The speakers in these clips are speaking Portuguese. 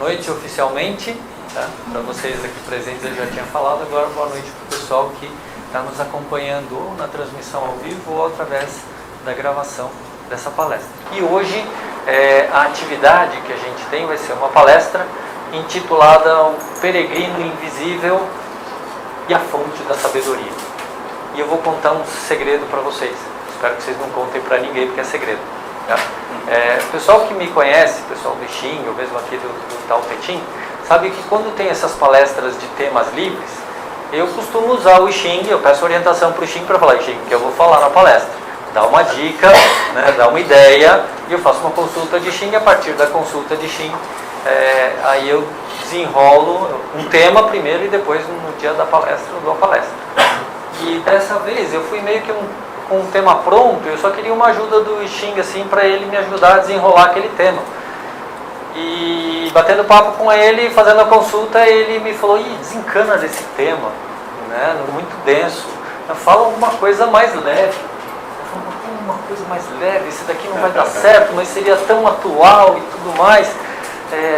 noite oficialmente, tá? Para vocês aqui presentes eu já tinha falado, agora boa noite para o pessoal que está nos acompanhando ou na transmissão ao vivo ou através da gravação dessa palestra. E hoje a atividade que a gente tem vai ser uma palestra intitulada O Peregrino Invisível e a Fonte da Sabedoria. E eu vou contar um segredo para vocês. Espero que vocês não contem para ninguém porque é segredo. Tá? O pessoal que me conhece, pessoal do Xing, ou mesmo aqui do Tao Te Ching, sabe que quando tem essas palestras de temas livres, eu costumo usar o Xing, eu peço orientação para o Xing para falar, Xing, que eu vou falar na palestra. Dá uma dica, né, dá uma ideia, e eu faço uma consulta de Xing. A partir da consulta de Xing, aí eu desenrolo um tema primeiro e depois no dia da palestra eu dou a palestra. E dessa vez eu fui meio que com um tema pronto, eu só queria uma ajuda do Xing assim, para ele me ajudar a desenrolar aquele tema. E batendo papo com ele, fazendo a consulta, ele me falou, desencana desse tema, né, muito denso, fala alguma coisa mais leve. Eu falei, uma coisa mais leve, esse daqui não vai dar certo, mas seria tão atual e tudo mais,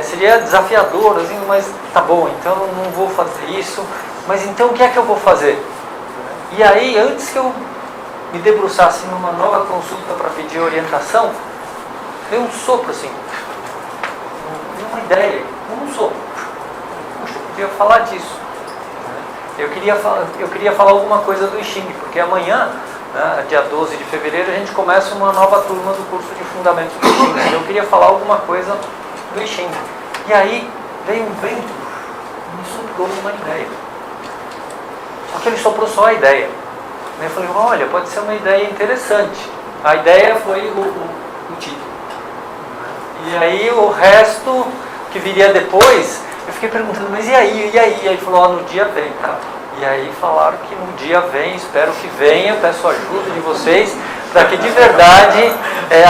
seria desafiador, assim, mas tá bom, então eu não vou fazer isso, mas então o que é que eu vou fazer? E aí, antes que eu me debruçasse numa nova consulta para pedir orientação, veio um sopro assim, uma ideia, um sopro. Puxa, eu podia falar disso. Eu queria falar alguma coisa do Xing, porque amanhã, né, dia 12 de fevereiro, a gente começa uma nova turma do curso de Fundamentos do Xing. Eu queria falar alguma coisa do Xing. E aí veio um vento, me soprou uma ideia. Só que ele soprou só a ideia. Eu falei, olha, pode ser uma ideia interessante. A ideia foi o título. E aí o resto que viria depois, eu fiquei perguntando, mas e aí? E aí? E aí falou, no dia vem, tá? E aí falaram que no dia vem, espero que venha, peço a ajuda de vocês, para que de verdade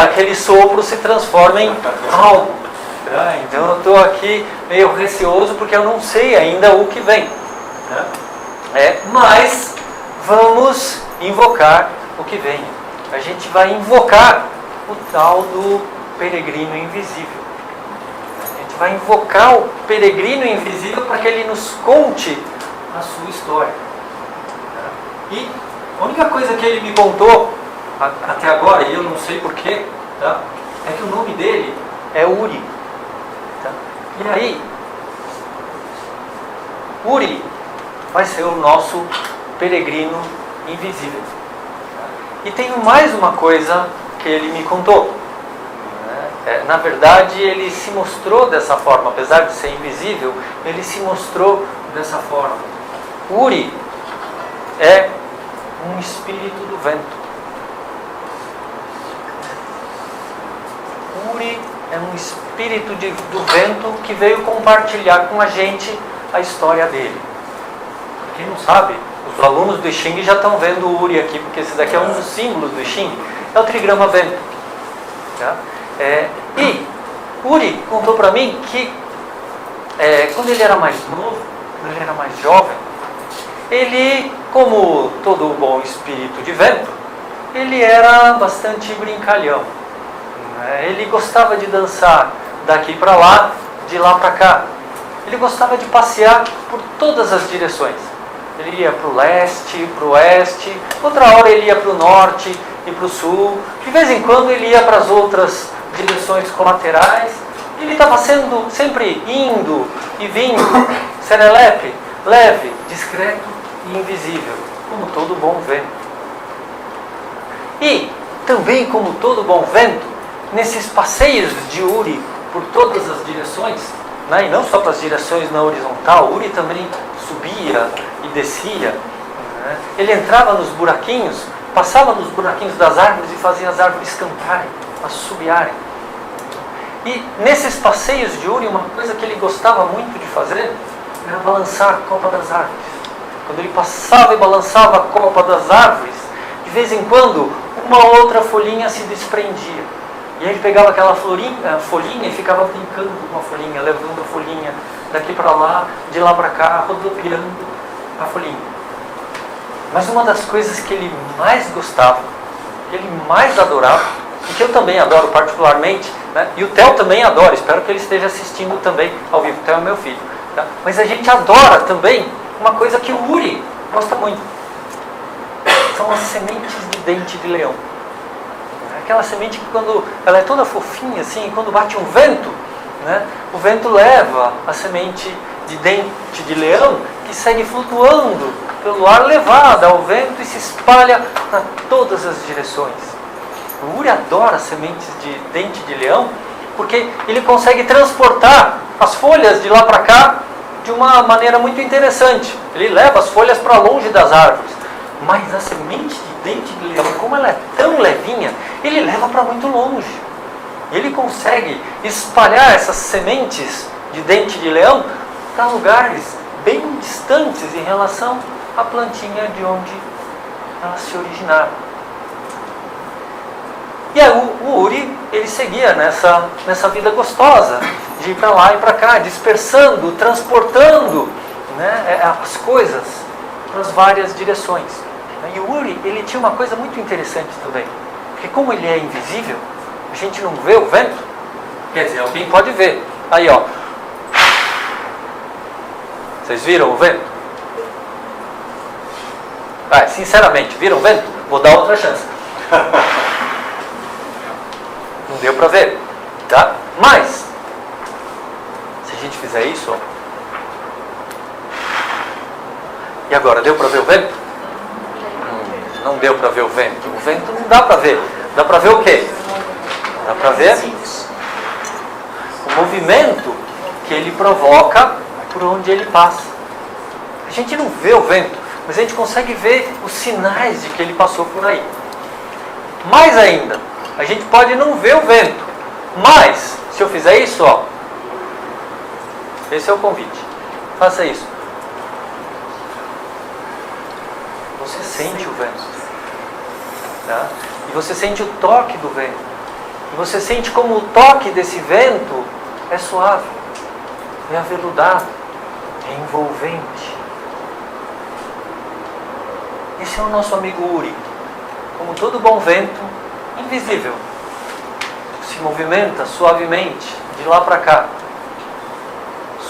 aquele sopro se transforme em algo. Tá? Então eu estou aqui meio receoso porque eu não sei ainda o que vem. Tá? Mas vamos invocar o que vem. A gente vai invocar o tal do peregrino invisível. A gente vai invocar o peregrino invisível para que ele nos conte a sua história. E a única coisa que ele me contou até agora, e eu não sei porquê, tá? É que o nome dele é Uri. Tá? E aí, Uri vai ser o nosso peregrino invisível. E tem mais uma coisa que ele me contou. Na verdade, ele se mostrou dessa forma, apesar de ser invisível, ele se mostrou dessa forma. Uri é um espírito do vento. Uri é um espírito do vento que veio compartilhar com a gente a história dele. Quem não sabe, os alunos do Xing já estão vendo o Uri aqui, porque esse daqui é um dos símbolos do Xing, é o trigrama vento. Tá? E Uri contou para mim que quando ele era mais novo, quando ele era mais jovem, ele, como todo bom espírito de vento, ele era bastante brincalhão. Ele gostava de dançar daqui para lá, de lá para cá. Ele gostava de passear por todas as direções. Ele ia para o leste, para o oeste, outra hora ele ia para o norte e para o sul. De vez em quando ele ia para as outras direções colaterais. Ele estava sempre indo e vindo, serelepe, leve, discreto e invisível, como todo bom vento. E também como todo bom vento, nesses passeios de Uri por todas as direções, e não só para as direções na horizontal, Uri também subia e descia. Ele entrava nos buraquinhos, passava nos buraquinhos das árvores e fazia as árvores cantarem, assobiarem. E nesses passeios de Uri, uma coisa que ele gostava muito de fazer era balançar a copa das árvores. Quando ele passava e balançava a copa das árvores, de vez em quando uma outra folhinha se desprendia. E aí ele pegava aquela folhinha e ficava brincando com a folhinha, levando a folhinha daqui para lá, de lá para cá, rodopiando a folhinha. Mas uma das coisas que ele mais gostava, que ele mais adorava, e que eu também adoro particularmente, né? E o Theo também adora, espero que ele esteja assistindo também ao vivo. O Theo é meu filho. Tá? Mas a gente adora também uma coisa que o Uri gosta muito. São as sementes de dente de leão. Aquela semente que quando ela é toda fofinha assim, quando bate um vento, né, o vento leva a semente de dente de leão, que segue flutuando pelo ar, levada ao vento e se espalha para todas as direções. O Uri adora sementes de dente de leão, porque ele consegue transportar as folhas de lá para cá de uma maneira muito interessante. Ele leva as folhas para longe das árvores. Mas a semente de dente de leão, como ela é tão levinha, ele leva para muito longe. Ele consegue espalhar essas sementes de dente de leão para lugares bem distantes em relação à plantinha de onde elas se originaram. E aí o Uri, ele seguia nessa vida gostosa de ir para lá e para cá, dispersando, transportando, né, as coisas para as várias direções. E o Uri, ele tinha uma coisa muito interessante também, porque como ele é invisível, a gente não vê o vento, quer dizer, alguém pode ver. Aí, ó, vocês viram o vento? Sinceramente, viram o vento? Vou dar outra chance. Não deu para ver, tá? Mas se a gente fizer isso, ó, e agora, deu para ver o vento? Não deu para ver o vento. O vento não dá para ver. Dá para ver o quê? Dá para ver o movimento que ele provoca por onde ele passa. A gente não vê o vento, mas a gente consegue ver os sinais de que ele passou por aí. Mais ainda, a gente pode não ver o vento, mas se eu fizer isso, ó, esse é o convite. Faça isso. Você sente o vento, tá? E você sente o toque do vento. E você sente como o toque desse vento é suave, é aveludado, é envolvente. Esse é o nosso amigo Uri. Como todo bom vento, invisível, se movimenta suavemente de lá para cá.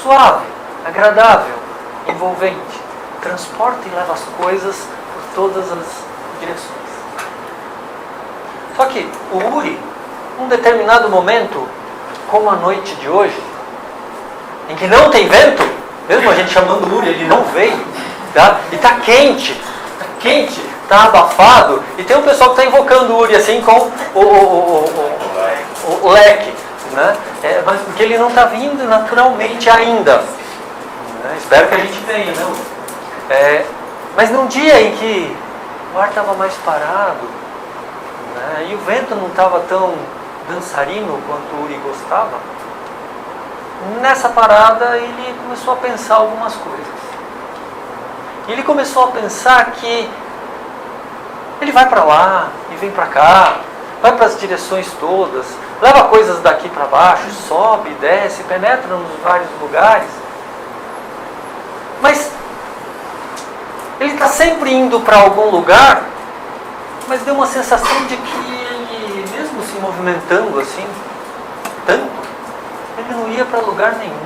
Suave, agradável, envolvente. Transporta e leva as coisas por todas as direções. Só que o Uri, num determinado momento, como a noite de hoje, em que não tem vento, mesmo a gente chamando o Uri, ele não veio, tá? E está quente, está abafado, e tem um pessoal que está invocando o Uri assim com o leque, né? Mas porque ele não está vindo naturalmente ainda, né? Espero que a gente venha, né? Mas num dia em que o ar estava mais parado, né, e o vento não estava tão dançarino quanto o Uri gostava, nessa parada ele começou a pensar algumas coisas. Ele começou a pensar que ele vai para lá e vem para cá, vai para as direções todas, leva coisas daqui para baixo, sobe, desce, penetra nos vários lugares. Mas ele está sempre indo para algum lugar, mas deu uma sensação de que ele, mesmo se movimentando assim, tanto, ele não ia para lugar nenhum.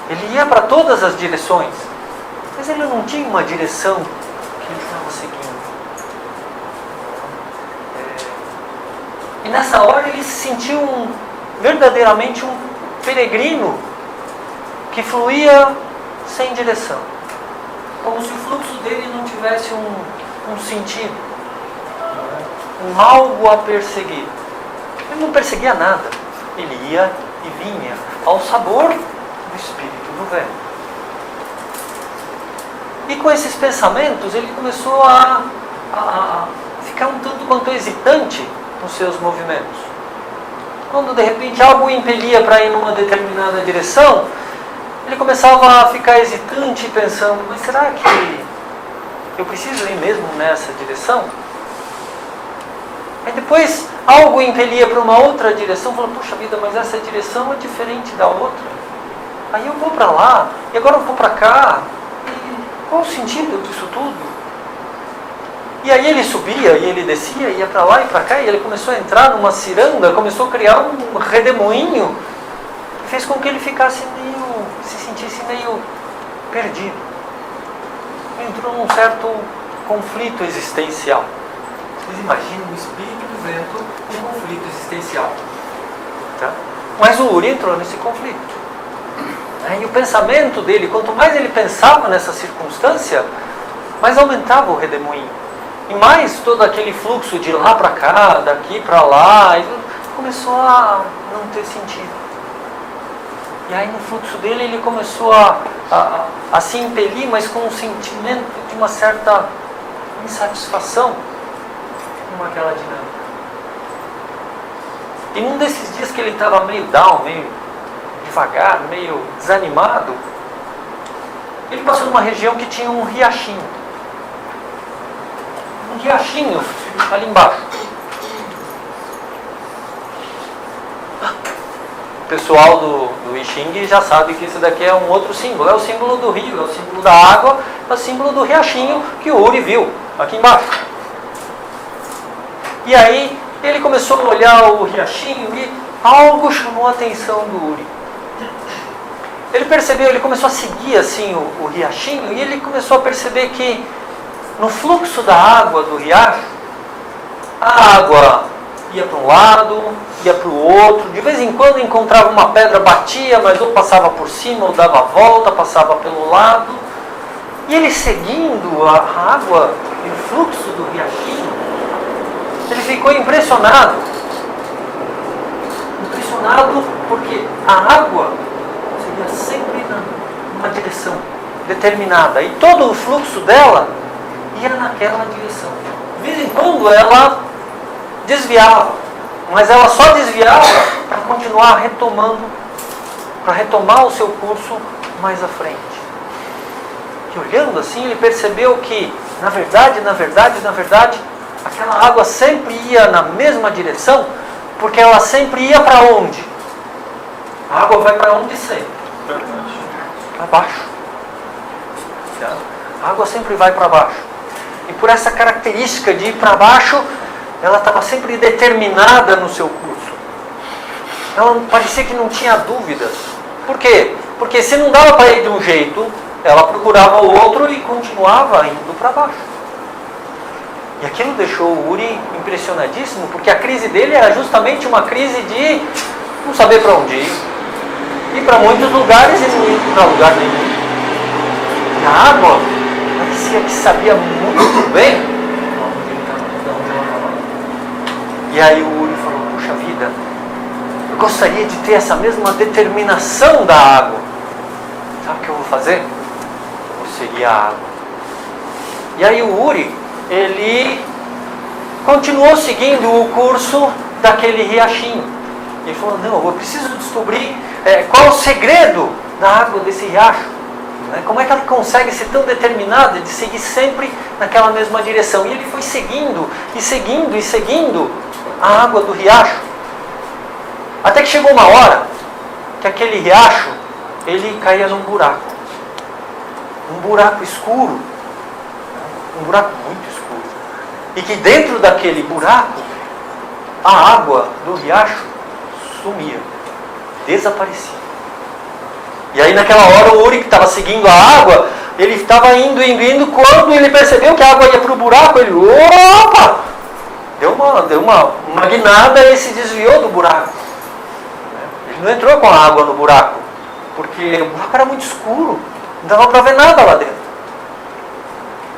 Ele ia para todas as direções, mas ele não tinha uma direção que ele estava seguindo. E nessa hora ele se sentiu verdadeiramente um peregrino que fluía sem direção. Como se o fluxo dele não tivesse um sentido, um algo a perseguir. Ele não perseguia nada. Ele ia e vinha ao sabor do espírito do vento. E com esses pensamentos ele começou a ficar um tanto quanto hesitante nos seus movimentos. Quando de repente algo o impelia para ir numa determinada direção, ele começava a ficar hesitante, pensando, mas será que eu preciso ir mesmo nessa direção? Aí depois algo o impelia para uma outra direção, falando, puxa vida, mas essa direção é diferente da outra. Aí eu vou para lá, e agora eu vou para cá. E qual o sentido disso tudo? E aí ele subia e ele descia, ia para lá e para cá, e ele começou a entrar numa ciranda, começou a criar um redemoinho, que fez com que ele se sentisse meio perdido. Entrou num certo conflito existencial. Vocês imaginam o espírito do vento em conflito existencial. Tá? Mas o Uri entrou nesse conflito. E o pensamento dele, quanto mais ele pensava nessa circunstância, mais aumentava o redemoinho. E mais todo aquele fluxo de lá para cá, daqui para lá, começou a não ter sentido. E aí no fluxo dele ele começou a se impelir, mas com um sentimento de uma certa insatisfação com aquela dinâmica. E num desses dias que ele estava meio down, meio devagar, meio desanimado, ele passou numa região que tinha um riachinho. Um riachinho ali embaixo. O pessoal do I Ching já sabe que isso daqui é um outro símbolo. É o símbolo do rio, é o símbolo da água, é o símbolo do riachinho que o Uri viu aqui embaixo. E aí ele começou a olhar o riachinho e algo chamou a atenção do Uri. Ele percebeu, ele começou a seguir assim o riachinho, e ele começou a perceber que no fluxo da água do riacho, a água ia para um lado, ia para o outro, de vez em quando encontrava uma pedra, batia, mas ou passava por cima, ou dava a volta, passava pelo lado. E ele seguindo a água e o fluxo do riachinho, ele ficou impressionado. Impressionado porque a água seguia sempre numa direção determinada. E todo o fluxo dela ia naquela direção. De vez em quando ela desviava, mas ela só desviava para continuar retomando, para retomar o seu curso mais à frente. E olhando assim, ele percebeu que, na verdade, aquela água sempre ia na mesma direção, porque ela sempre ia para onde? A água vai para onde sempre? Para baixo. A água sempre vai para baixo. E por essa característica de ir para baixo, ela estava sempre determinada no seu curso. Ela parecia que não tinha dúvidas. Por quê? Porque se não dava para ir de um jeito, ela procurava o outro e continuava indo para baixo. E aquilo deixou o Uri impressionadíssimo, porque a crise dele era justamente uma crise de não saber para onde ir. Ir para muitos lugares e não ir para lugar nenhum. E a água parecia que sabia muito bem. E aí o Uri falou, puxa vida, eu gostaria de ter essa mesma determinação da água. Sabe o que eu vou fazer? Vou seguir a água. E aí o Uri, ele continuou seguindo o curso daquele riachinho. Ele falou, não, eu preciso descobrir qual é o segredo da água desse riacho. Como é que ela consegue ser tão determinada de seguir sempre naquela mesma direção? E ele foi seguindo, e seguindo, e seguindo a água do riacho. Até que chegou uma hora que aquele riacho, ele caía num buraco. Um buraco escuro. Um buraco muito escuro. E que dentro daquele buraco, a água do riacho sumia. Desaparecia. E aí naquela hora o Uri, que estava seguindo a água, ele estava indo, quando ele percebeu que a água ia para o buraco, ele, opa! Deu uma guinada e se desviou do buraco. Ele não entrou com a água no buraco, porque o buraco era muito escuro, não dava para ver nada lá dentro.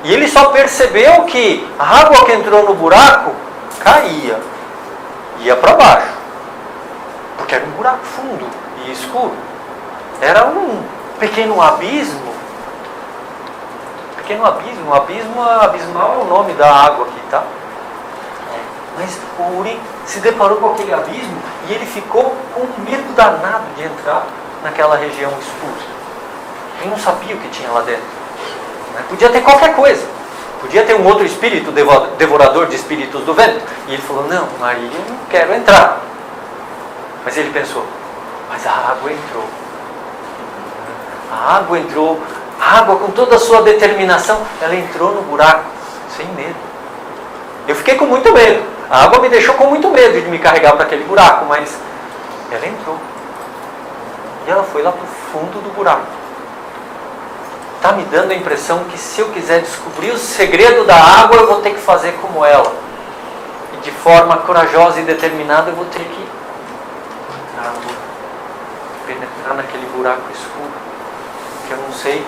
E ele só percebeu que a água que entrou no buraco caía, ia para baixo, porque era um buraco fundo e escuro. Era um pequeno abismo. Abismal é o nome da água aqui, tá? Mas o Uri se deparou com aquele abismo e ele ficou com medo danado de entrar naquela região escura. Ele não sabia o que tinha lá dentro. Podia ter qualquer coisa. Podia ter um outro espírito, devorador de espíritos do vento. E ele falou, não, aí eu não quero entrar. Mas ele pensou, mas a água entrou. A água entrou, a água com toda a sua determinação, ela entrou no buraco, sem medo. Eu fiquei com muito medo. A água me deixou com muito medo de me carregar para aquele buraco, mas ela entrou. E ela foi lá para o fundo do buraco. Está me dando a impressão que se eu quiser descobrir o segredo da água, eu vou ter que fazer como ela. E de forma corajosa e determinada, eu vou ter que penetrar naquele buraco escuro, que eu não sei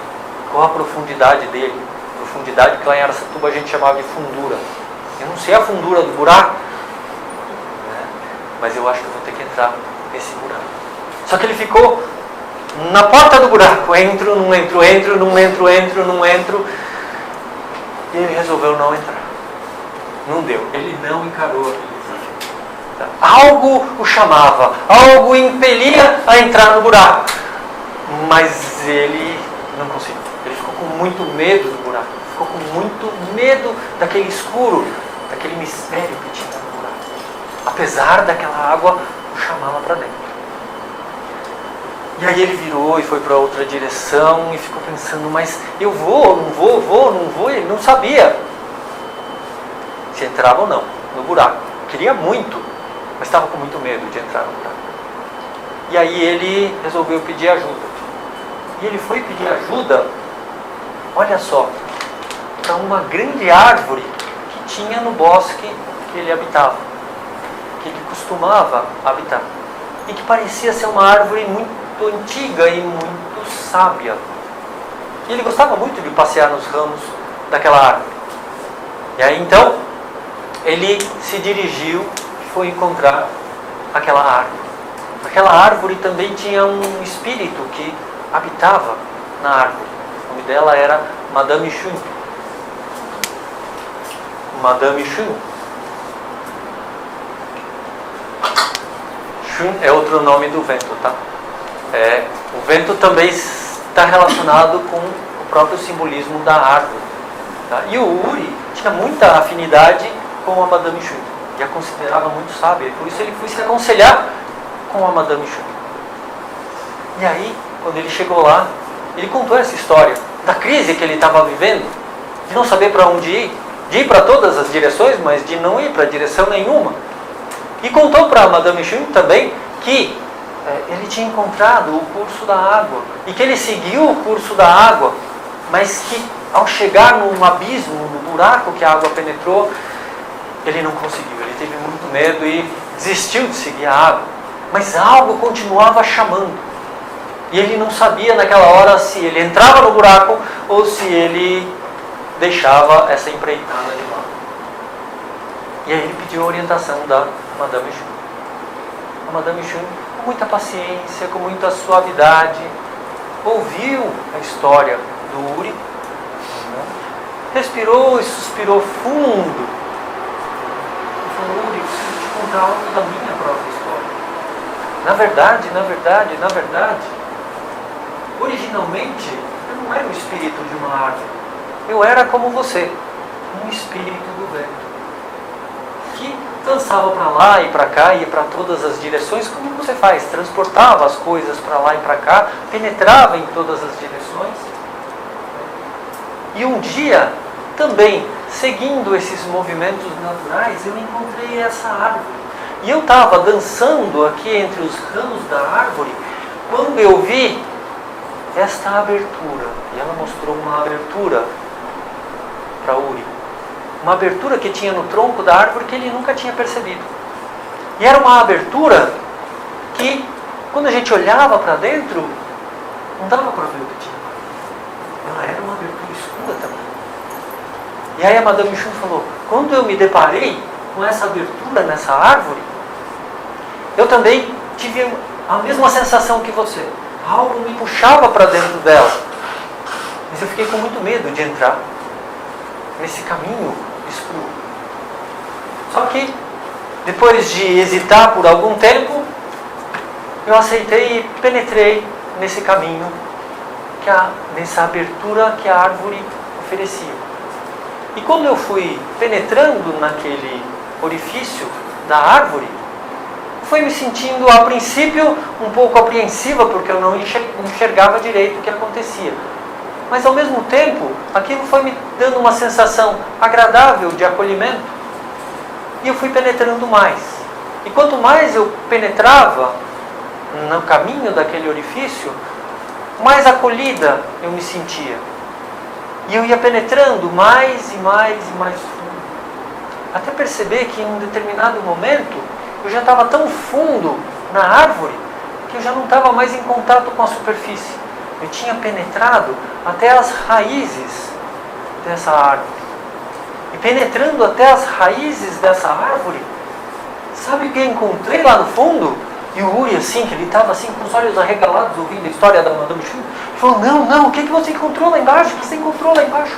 qual a profundidade dele. Profundidade que lá em Araçatuba a gente chamava de fundura. Eu não sei a fundura do buraco, né? Mas eu acho que eu vou ter que entrar nesse buraco. Só que ele ficou na porta do buraco. Entro, não entro, entro, não entro, entro, não entro. E ele resolveu não entrar. Não deu. Ele não encarou aquele desafio. Algo o chamava, algo o impelia a entrar no buraco. Mas ele não conseguiu. Ele ficou com muito medo do buraco. Ficou com muito medo daquele escuro, daquele mistério que tinha no buraco. Apesar daquela água o chamava para dentro. E aí ele virou e foi para outra direção e ficou pensando, mas eu vou, não vou, ele não sabia se entrava ou não no buraco. Queria muito, mas estava com muito medo de entrar no buraco. E aí ele resolveu pedir ajuda. E ele foi pedir ajuda, olha só, para uma grande árvore que tinha no bosque que ele habitava, que ele costumava habitar. E que parecia ser uma árvore muito antiga e muito sábia. E ele gostava muito de passear nos ramos daquela árvore. E aí então, ele se dirigiu e foi encontrar aquela árvore. Aquela árvore também tinha um espírito que habitava na árvore. O nome dela era Madame Chun. Madame Chun. Chun é outro nome do vento, tá? O vento também está relacionado com o próprio simbolismo da árvore. Tá? E o Uri tinha muita afinidade com a Madame Chun. E a considerava muito sábia. Por isso ele foi se aconselhar com a Madame Chun. E aí, quando ele chegou lá, ele contou essa história da crise que ele estava vivendo, de não saber para onde ir, de ir para todas as direções, mas de não ir para direção nenhuma. E contou para a Madame Chun também que ele tinha encontrado o curso da água e que ele seguiu o curso da água, mas que ao chegar num abismo, no buraco que a água penetrou, ele não conseguiu, ele teve muito medo e desistiu de seguir a água. Mas algo continuava chamando. E ele não sabia naquela hora se ele entrava no buraco ou se ele deixava essa empreitada de lado. E aí ele pediu a orientação da Madame Chun. A Madame Chun, com muita paciência, com muita suavidade, ouviu a história do Uri, respirou e suspirou fundo. E falou, Uri, eu preciso te contar algo da minha própria história. Na verdade, originalmente, eu não era o espírito de uma árvore. Eu era como você, um espírito do vento, que dançava para lá e para cá, ia para todas as direções, como você faz, transportava as coisas para lá e para cá, penetrava em todas as direções. E um dia, também, seguindo esses movimentos naturais, eu encontrei essa árvore. E eu estava dançando aqui entre os ramos da árvore, quando eu vi esta abertura. E ela mostrou uma abertura para Uri. Uma abertura que tinha no tronco da árvore que ele nunca tinha percebido. E era uma abertura que, quando a gente olhava para dentro, não dava para ver o que tinha. Ela era uma abertura escura também. E aí a Madame Chun falou, quando eu me deparei com essa abertura nessa árvore, eu também tive a mesma sensação que você. Algo me puxava para dentro dela. Mas eu fiquei com muito medo de entrar nesse caminho escuro. Só que, depois de hesitar por algum tempo, eu aceitei e penetrei nesse caminho, nessa abertura que a árvore oferecia. E quando eu fui penetrando naquele orifício da árvore, fui me sentindo, a princípio, um pouco apreensiva, porque eu não enxergava direito o que acontecia. Mas, ao mesmo tempo, aquilo foi me dando uma sensação agradável de acolhimento. E eu fui penetrando mais. E quanto mais eu penetrava no caminho daquele orifício, mais acolhida eu me sentia. E eu ia penetrando mais e mais e mais fundo. Até perceber que em um determinado momento eu já estava tão fundo na árvore que eu já não estava mais em contato com a superfície. Eu tinha penetrado até as raízes dessa árvore. E penetrando até as raízes dessa árvore, sabe o que eu encontrei lá no fundo? E o Uri, assim, que ele estava assim, com os olhos arregalados, ouvindo a história da Madame Xu, falou, não, o que você encontrou lá embaixo? O que você encontrou lá embaixo?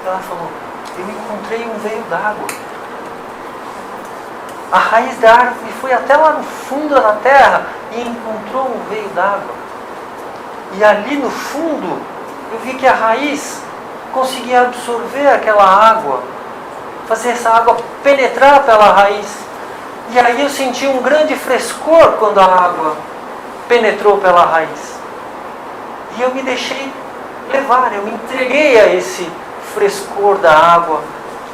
Ela falou, eu encontrei um veio d'água. A raiz da árvore foi até lá no fundo da terra e encontrou um veio d'água. E ali no fundo, eu vi que a raiz conseguia absorver aquela água, fazer essa água penetrar pela raiz. E aí eu senti um grande frescor quando a água penetrou pela raiz. E eu me deixei levar, eu me entreguei a esse frescor da água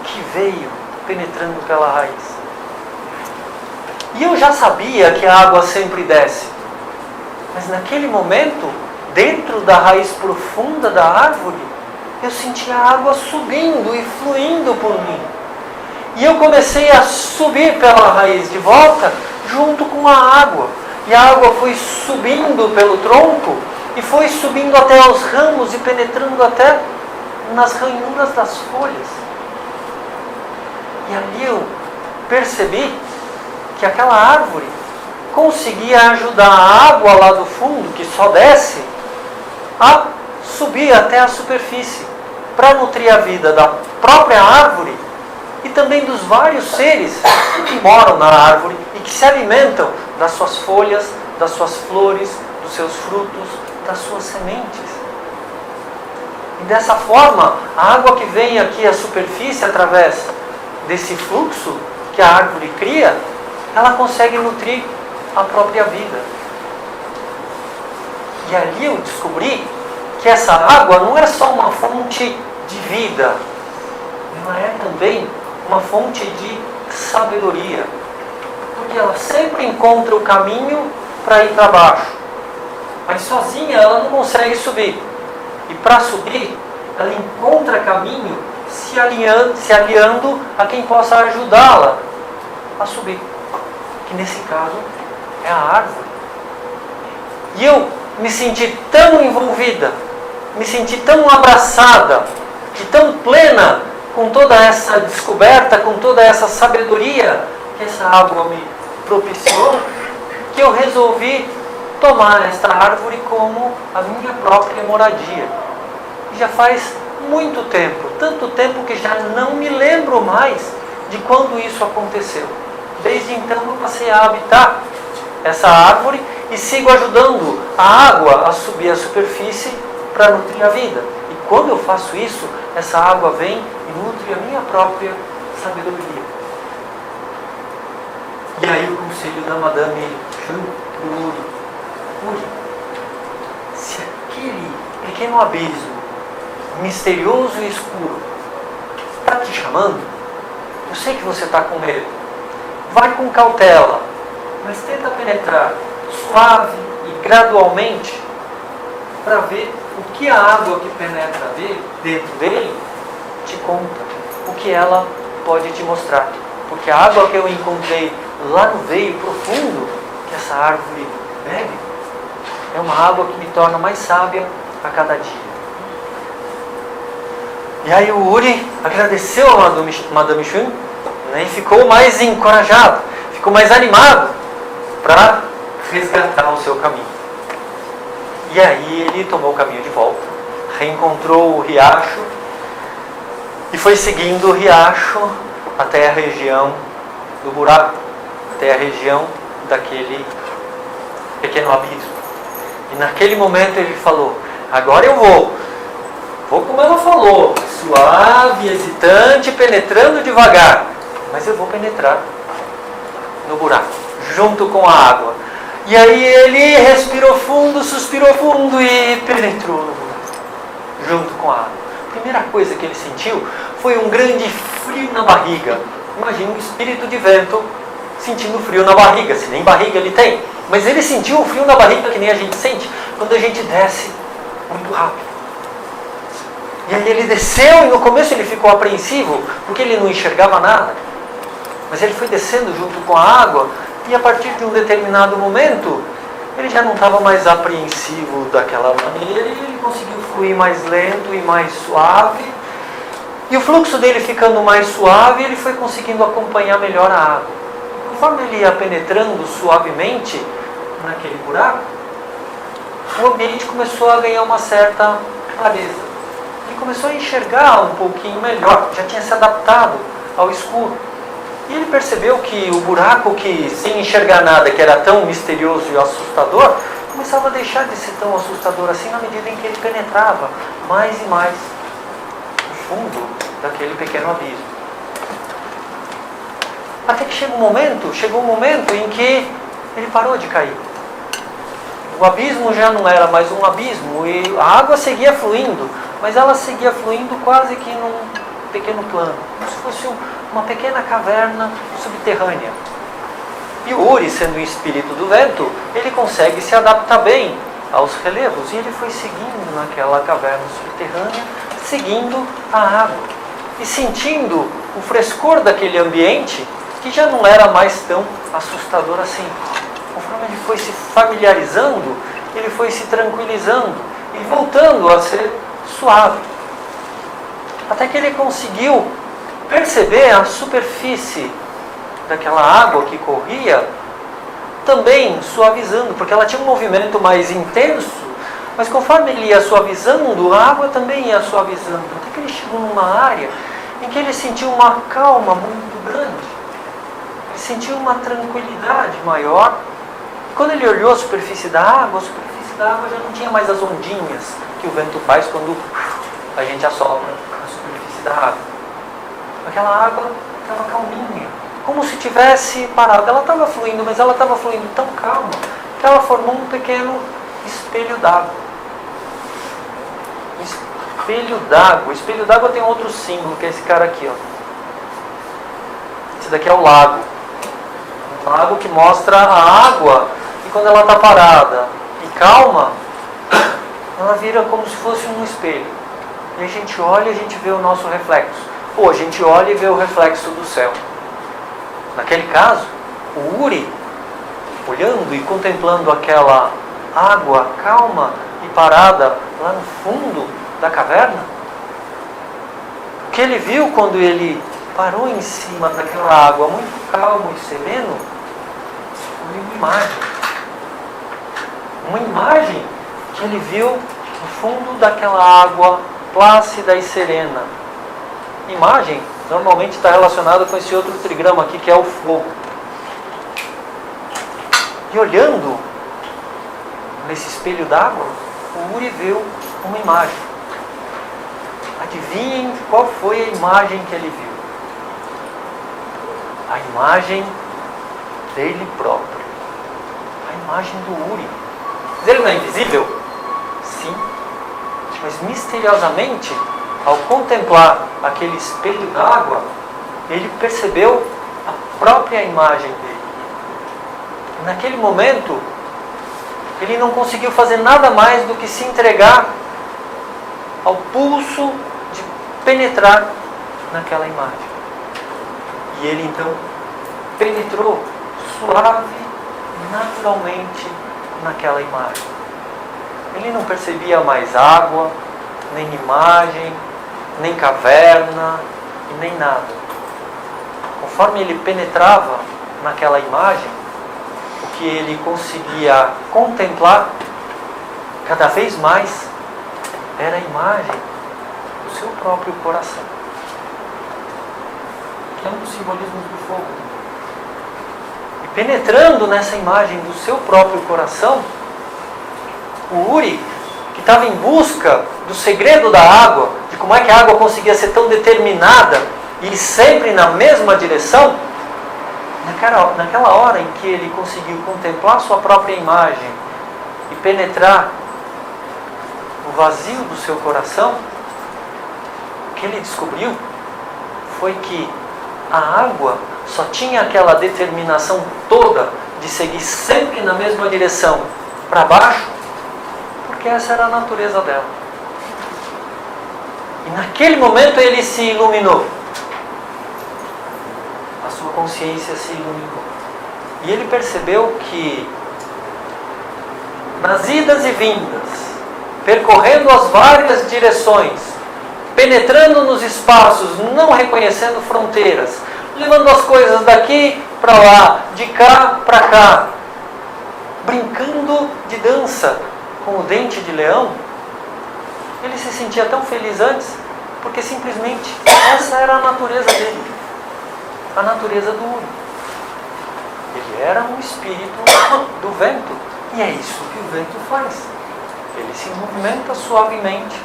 que veio penetrando pela raiz. E eu já sabia que a água sempre desce. Mas naquele momento, dentro da raiz profunda da árvore, eu senti a água subindo e fluindo por mim. E eu comecei a subir pela raiz de volta, junto com a água. E a água foi subindo pelo tronco, e foi subindo até os ramos e penetrando até nas ranhuras das folhas. E ali eu percebi que aquela árvore conseguia ajudar a água lá do fundo, que só desce, a subir até a superfície, para nutrir a vida da própria árvore e também dos vários seres que moram na árvore e que se alimentam das suas folhas, das suas flores, dos seus frutos, das suas sementes. E dessa forma, a água que vem aqui à superfície através desse fluxo que a árvore cria, ela consegue nutrir a própria vida. E ali eu descobri que essa água não é só uma fonte de vida, ela é também uma fonte de sabedoria, porque ela sempre encontra o caminho para ir para baixo, mas sozinha ela não consegue subir, e para subir ela encontra caminho se aliando a quem possa ajudá-la a subir, que nesse caso é a árvore. E eu me senti tão envolvida, me senti tão abraçada e tão plena com toda essa descoberta, com toda essa sabedoria que essa água me propiciou, que eu resolvi tomar esta árvore como a minha própria moradia. E já faz muito tempo, tanto tempo que já não me lembro mais de quando isso aconteceu. Desde então eu passei a habitar essa árvore e sigo ajudando a água a subir à superfície para nutrir a vida. E quando eu faço isso, essa água vem e nutre a minha própria sabedoria. E aí o conselho da Madame Xu pro Uri, se aquele pequeno abismo misterioso e escuro está te chamando, eu sei que você está com medo, vai com cautela, mas tenta penetrar suave e gradualmente para ver o que a água que penetra dentro dele te conta, o que ela pode te mostrar. Porque a água que eu encontrei lá no veio profundo que essa árvore bebe é uma água que me torna mais sábia a cada dia. E aí o Uri agradeceu a Madame Xu, né, e ficou mais encorajado, ficou mais animado para resgatar o seu caminho. E aí ele tomou o caminho de volta, reencontrou o riacho e foi seguindo o riacho até a região do buraco, até a região daquele pequeno abismo. E naquele momento ele falou, agora eu vou como ela falou, suave, hesitante, penetrando devagar, mas eu vou penetrar no buraco, junto com a água. E aí ele respirou fundo, suspirou fundo e penetrou no buraco, junto com a água. A primeira coisa que ele sentiu foi um grande frio na barriga, Imagina um espírito de vento sentindo frio na barriga, se nem barriga ele tem. Mas ele sentiu o frio na barriga que nem a gente sente quando a gente desce muito rápido. E aí ele desceu e no começo ele ficou apreensivo, porque ele não enxergava nada. Mas ele foi descendo junto com a água e a partir de um determinado momento, ele já não estava mais apreensivo daquela maneira e ele conseguiu fluir mais lento e mais suave. E o fluxo dele ficando mais suave, ele foi conseguindo acompanhar melhor a água. Conforme ele ia penetrando suavemente naquele buraco, o ambiente começou a ganhar uma certa clareza. Ele começou a enxergar um pouquinho melhor, já tinha se adaptado ao escuro. E ele percebeu que o buraco, que sem enxergar nada, que era tão misterioso e assustador, começava a deixar de ser tão assustador assim na medida em que ele penetrava mais e mais no fundo daquele pequeno abismo. Até que chegou um momento em que ele parou de cair. O abismo já não era mais um abismo e a água seguia fluindo, mas ela seguia fluindo quase que num pequeno plano, como se fosse uma pequena caverna subterrânea. E o Uri, sendo o espírito do vento, ele consegue se adaptar bem aos relevos e ele foi seguindo naquela caverna subterrânea, seguindo a água e sentindo o frescor daquele ambiente que já não era mais tão assustador assim. Conforme ele foi se familiarizando, ele foi se tranquilizando e voltando a ser suave. Até que ele conseguiu perceber a superfície daquela água que corria também suavizando, porque ela tinha um movimento mais intenso, mas conforme ele ia suavizando, a água também ia suavizando. Até que ele chegou numa área em que ele sentiu uma calma muito grande. Ele sentiu uma tranquilidade maior. Quando ele olhou a superfície da água já não tinha mais as ondinhas que o vento faz quando a gente assopra a superfície da água. Aquela água estava calminha, como se tivesse parado. Ela estava fluindo, mas ela estava fluindo tão calma que ela formou um pequeno espelho d'água. Espelho d'água. Espelho d'água tem outro símbolo, que é esse cara aqui, ó. Esse daqui é o lago. Um lago que mostra a água e quando ela está parada e calma, ela vira como se fosse um espelho. E a gente olha e a gente vê o nosso reflexo. Ou a gente olha e vê o reflexo do céu. Naquele caso, o Uri, olhando e contemplando aquela água calma e parada lá no fundo da caverna, o que ele viu quando ele parou em cima daquela água muito calmo e sereno, foi uma imagem. Uma imagem que ele viu no fundo daquela água plácida e serena. Imagem normalmente está relacionada com esse outro trigrama aqui, que é o fogo. E olhando nesse espelho d'água, o Uri viu uma imagem. Adivinhem qual foi a imagem que ele viu? A imagem dele próprio. A imagem do Uri. Mas ele não é invisível? Sim. Mas misteriosamente, ao contemplar aquele espelho d'água, ele percebeu a própria imagem dele. E naquele momento, ele não conseguiu fazer nada mais do que se entregar ao pulso de penetrar naquela imagem. E ele então penetrou suave, naturalmente, naquela imagem. Ele não percebia mais água, nem imagem, nem caverna, e nem nada. Conforme ele penetrava naquela imagem, o que ele conseguia contemplar cada vez mais era a imagem do seu próprio coração, que é um dos simbolismos do fogo. E penetrando nessa imagem do seu próprio coração, o Uri, que estava em busca do segredo da água, de como é que a água conseguia ser tão determinada e ir sempre na mesma direção, naquela hora em que ele conseguiu contemplar sua própria imagem e penetrar no vazio do seu coração, o que ele descobriu foi que a água só tinha aquela determinação toda de seguir sempre na mesma direção, para baixo, porque essa era a natureza dela. E naquele momento ele se iluminou. A sua consciência se iluminou. E ele percebeu que nas idas e vindas, percorrendo as várias direções, penetrando nos espaços, não reconhecendo fronteiras, levando as coisas daqui para lá, de cá para cá, brincando de dança com o dente de leão, ele se sentia tão feliz antes, porque simplesmente essa era a natureza dele, a natureza do Uri. Ele era um espírito do vento, e é isso que o vento faz. Ele se movimenta suavemente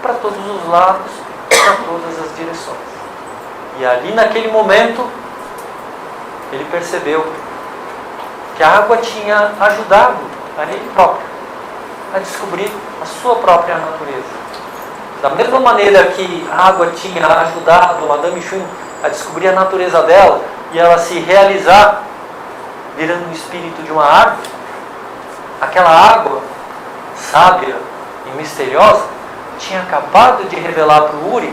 para todos os lados, para todas as direções. E ali naquele momento, ele percebeu que a água tinha ajudado a ele próprio a descobrir a sua própria natureza. Da mesma maneira que a água tinha ajudado a Madame Xun a descobrir a natureza dela e ela se realizar virando o espírito de uma árvore, aquela água sábia e misteriosa tinha acabado de revelar para o Uri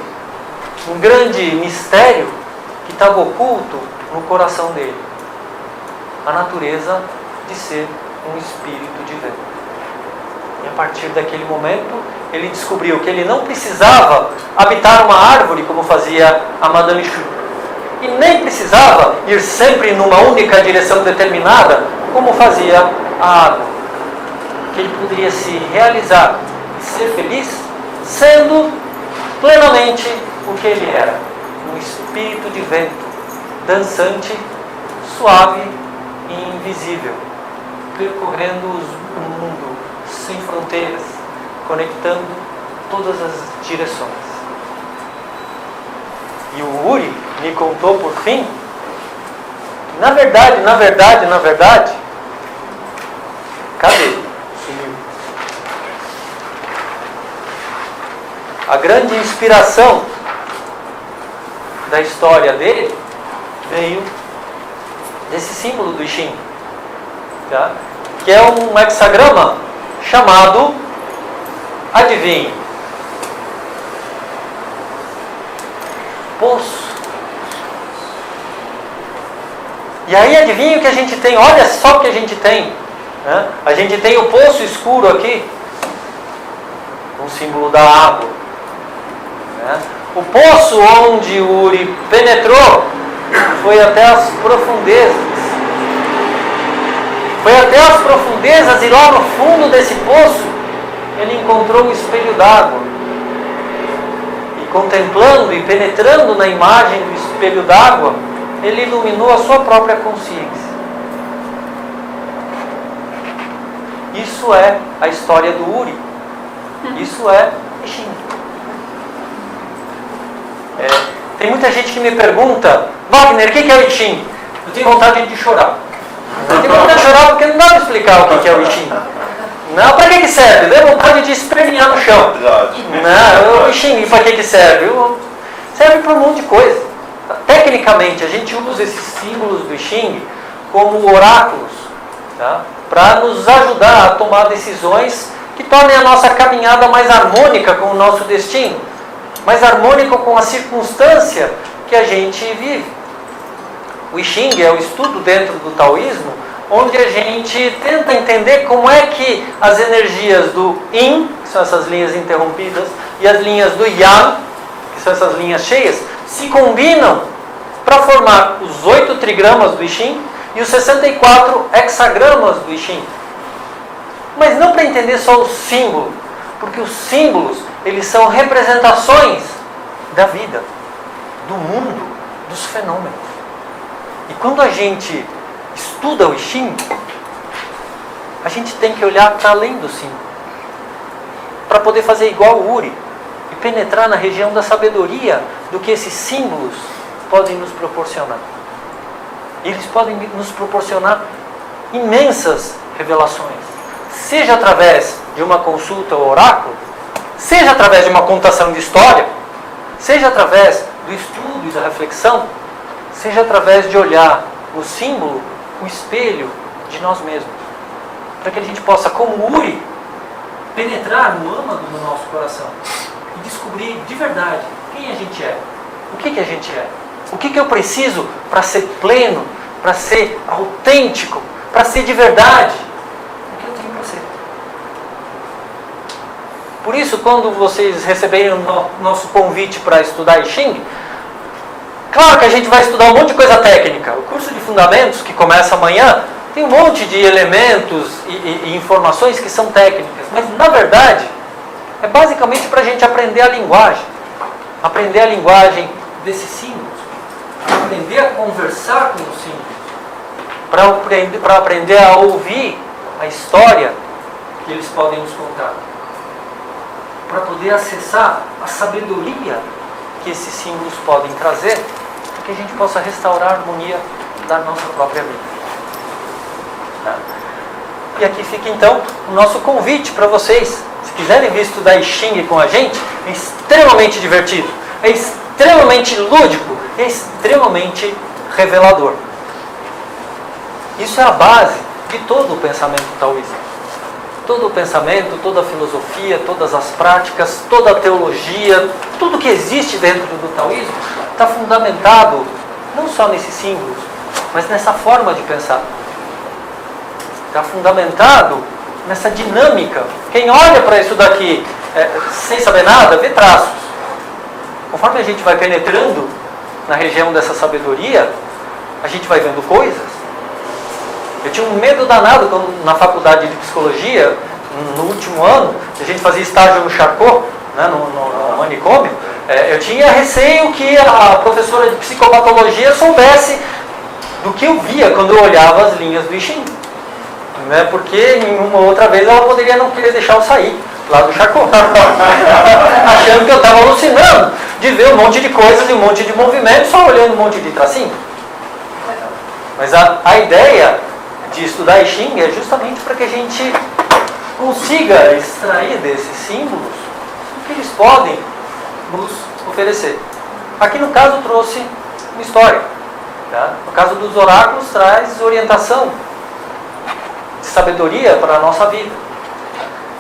um grande mistério que estava oculto no coração dele. A natureza de ser um espírito de vento. E a partir daquele momento, ele descobriu que ele não precisava habitar uma árvore como fazia a Madame Xu. E nem precisava ir sempre numa única direção determinada como fazia a água. Que ele poderia se realizar e ser feliz sendo plenamente o que ele era. Um espírito de vento, dançante, suave e invisível, percorrendo o mundo sem fronteiras, conectando todas as direções. E o Uri me contou por fim, na verdade, cadê? Sumiu. A grande inspiração da história dele veio desse símbolo do I Ching, tá? Que é um hexagrama chamado, adivinhe, poço. E aí adivinha o que a gente tem? Olha só o que a gente tem, né? A gente tem o poço escuro aqui, um símbolo da água, né? O poço onde o Uri penetrou foi até as profundezas. Foi até as profundezas e lá no fundo desse poço ele encontrou o espelho d'água. E contemplando e penetrando na imagem do espelho d'água, ele iluminou a sua própria consciência. Isso é a história do Uri. Isso é I Ching. Tem muita gente que me pergunta, Wagner, o que é o I Ching? Eu tenho vontade de chorar. Eu tenho vontade de chorar porque não dá para explicar o que é o I Ching. Não, para que serve? Deu vontade de espremer no chão. Não, o I Ching, para que serve? Serve para um monte de coisa. Tecnicamente, a gente usa esses símbolos do I Ching como oráculos, tá? Para nos ajudar a tomar decisões que tornem a nossa caminhada mais harmônica com o nosso destino, mais harmônica com a circunstância que a gente vive. O I Ching é o estudo dentro do taoísmo, onde a gente tenta entender como é que as energias do Yin, que são essas linhas interrompidas, e as linhas do Yang, que são essas linhas cheias, se combinam para formar os 8 trigramas do I Ching e os 64 hexagramas do I Ching. Mas não para entender só o símbolo, porque os símbolos, eles são representações da vida, do mundo, dos fenômenos. E quando a gente estuda o I Ching, a gente tem que olhar para além do símbolo, para poder fazer igual o Uri e penetrar na região da sabedoria do que esses símbolos podem nos proporcionar. Eles podem nos proporcionar imensas revelações, seja através de uma consulta ao oráculo, seja através de uma contação de história, seja através do estudo e da reflexão, seja através de olhar no símbolo, o espelho de nós mesmos. Para que a gente possa, como Uri, penetrar no âmago do nosso coração e descobrir de verdade quem a gente é, o que a gente é, o que eu preciso para ser pleno, para ser autêntico, para ser de verdade, o que eu tenho para ser. Por isso, quando vocês receberem o nosso convite para estudar I Ching, claro que a gente vai estudar um monte de coisa técnica. O curso de Fundamentos, que começa amanhã, tem um monte de elementos e informações que são técnicas, mas na verdade é basicamente para a gente aprender a linguagem desses símbolos, aprender a conversar com os símbolos, para aprender a ouvir a história que eles podem nos contar, para poder acessar a sabedoria que esses símbolos podem trazer, para que a gente possa restaurar a harmonia da nossa própria vida. E aqui fica então o nosso convite para vocês. Se quiserem vir estudar I Ching com a gente, é extremamente divertido, é extremamente lúdico, é extremamente revelador. Isso é a base de todo o pensamento taoísta. Todo o pensamento, toda a filosofia, todas as práticas, toda a teologia, tudo que existe dentro do taoísmo está fundamentado não só nesses símbolos, mas nessa forma de pensar. Está fundamentado nessa dinâmica. Quem olha para isso daqui sem saber nada, vê traços. Conforme a gente vai penetrando na região dessa sabedoria, a gente vai vendo coisas. Eu tinha um medo danado quando, na faculdade de psicologia, no último ano, a gente fazia estágio no Charcot, né, no manicômio. Eu tinha receio que a professora de psicopatologia soubesse do que eu via quando eu olhava as linhas do I Ching. Né, porque em uma outra vez ela poderia não querer deixar eu sair lá do Charcot, achando que eu estava alucinando de ver um monte de coisas e um monte de movimentos só olhando um monte de tracinho. Mas a ideia de estudar I Ching é justamente para que a gente consiga extrair desses símbolos o que eles podem nos oferecer. Aqui no caso trouxe uma história. Tá? No caso dos oráculos traz orientação, sabedoria para a nossa vida.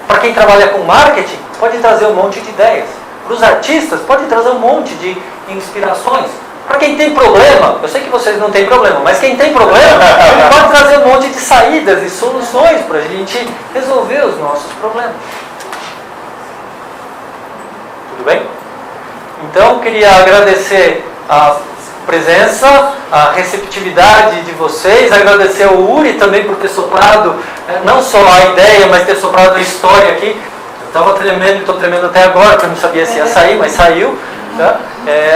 Para quem trabalha com marketing, pode trazer um monte de ideias. Para os artistas, pode trazer um monte de inspirações. Para quem tem problema, eu sei que vocês não têm problema, mas quem tem problema, pode trazer um monte de saídas e soluções para a gente resolver os nossos problemas. Tudo bem? Então, queria agradecer a presença, a receptividade de vocês, agradecer ao Uri também por ter soprado, não só a ideia, mas ter soprado a história aqui. Eu estava tremendo, estou tremendo até agora, porque eu não sabia se ia sair, mas saiu. Tá?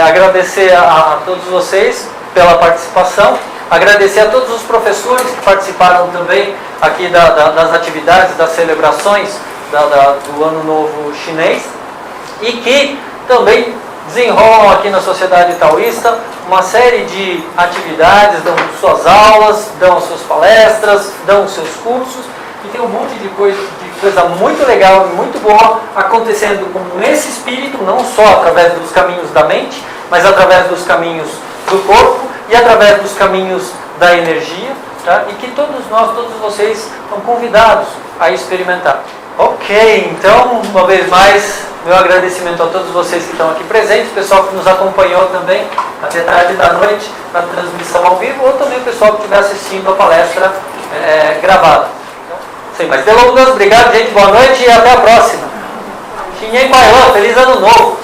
Agradecer a todos vocês pela participação, agradecer a todos os professores que participaram também aqui das atividades, das celebrações do Ano Novo Chinês, e que também desenrolam aqui na Sociedade Taoísta uma série de atividades, dão suas aulas, dão suas palestras, dão seus cursos, e tem um monte de coisa muito legal e muito boa acontecendo com esse espírito, não só através dos caminhos da mente, mas através dos caminhos do corpo e através dos caminhos da energia, tá? E que todos nós, todos vocês estão convidados a experimentar. Ok, então, uma vez mais, meu agradecimento a todos vocês que estão aqui presentes, o pessoal que nos acompanhou também até tarde da noite na transmissão ao vivo, ou também o pessoal que estiver assistindo a palestra gravada. Então, sem mais delongas, obrigado, gente, boa noite e até a próxima. Xinhen Pai Lan, feliz ano novo!